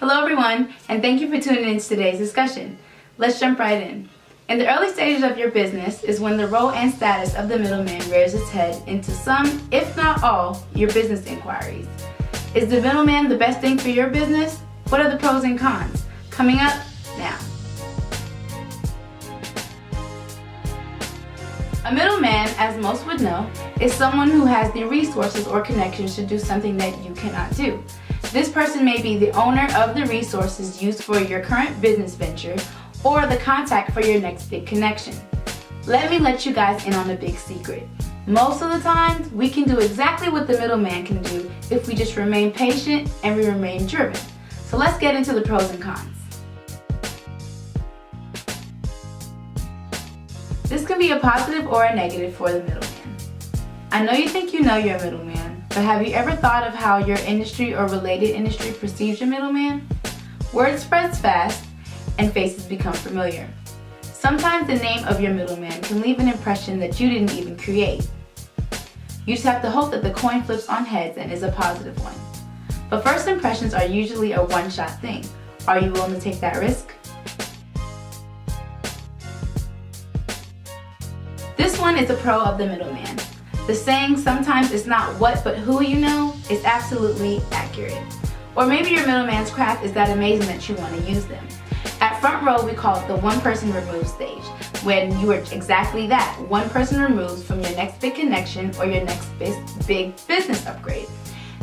Hello everyone, and thank you for tuning in to today's discussion. Let's jump right in. In the early stages of your business is when the role and status of the middleman rears its head into some, if not all, your business inquiries. Is the middleman the best thing for your business? What are the pros and cons? Coming up now. A middleman, as most would know, is someone who has the resources or connections to do something that you cannot do. This person may be the owner of the resources used for your current business venture or the contact for your next big connection. Let me let you guys in on a big secret. Most of the time, we can do exactly what the middleman can do if we just remain patient and we remain driven. So let's get into the pros and cons. This can be a positive or a negative for the middleman. I know you think you know your middleman, but have you ever thought of how your industry or related industry perceives your middleman? Word spreads fast and faces become familiar. Sometimes the name of your middleman can leave an impression that you didn't even create. You just have to hope that the coin flips on heads and is a positive one. But first impressions are usually a one-shot thing. Are you willing to take that risk? This one is a pro of the middleman. The saying, sometimes it's not what but who you know, is absolutely accurate. Or maybe your middleman's craft is that amazing that you want to use them. At Front Row, we call it the one person removed stage, when you are exactly that, one person removed from your next big connection or your next big business upgrade.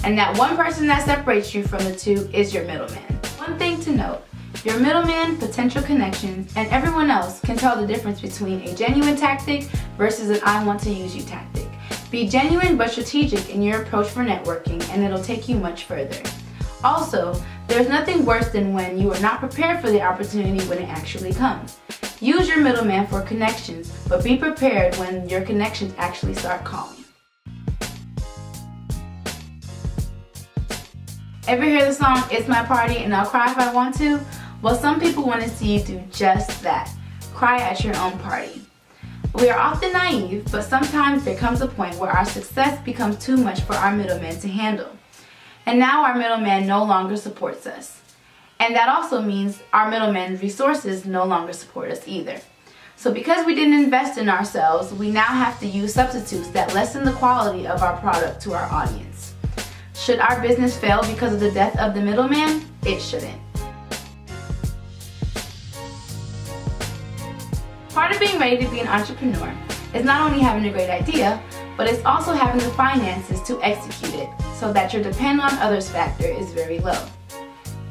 And that one person that separates you from the two is your middleman. One thing to note, your middleman, potential connections, and everyone else can tell the difference between a genuine tactic versus an I want to use you tactic. Be genuine but strategic in your approach for networking and it'll take you much further. Also, there's nothing worse than when you are not prepared for the opportunity when it actually comes. Use your middleman for connections, but be prepared when your connections actually start calling. Ever hear the song, "It's My Party and I'll Cry If I Want to"? Well, some people want to see you do just that. Cry at your own party. We are often naive, but sometimes there comes a point where our success becomes too much for our middleman to handle. And now our middleman no longer supports us. And that also means our middleman's resources no longer support us either. So because we didn't invest in ourselves, we now have to use substitutes that lessen the quality of our product to our audience. Should our business fail because of the death of the middleman? It shouldn't. Part of being ready to be an entrepreneur is not only having a great idea, but it's also having the finances to execute it so that your depend on others factor is very low.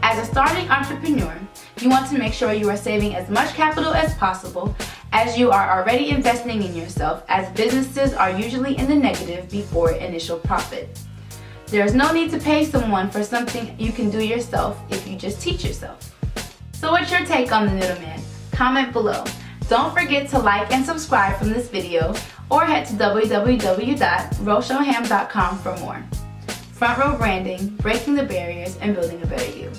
As a starting entrepreneur, you want to make sure you are saving as much capital as possible as you are already investing in yourself, as businesses are usually in the negative before initial profit. There is no need to pay someone for something you can do yourself if you just teach yourself. So what's your take on the middleman? Comment below. Don't forget to like and subscribe from this video or head to www.rochelleham.com for more. Front Row Branding, breaking the barriers and building a better you.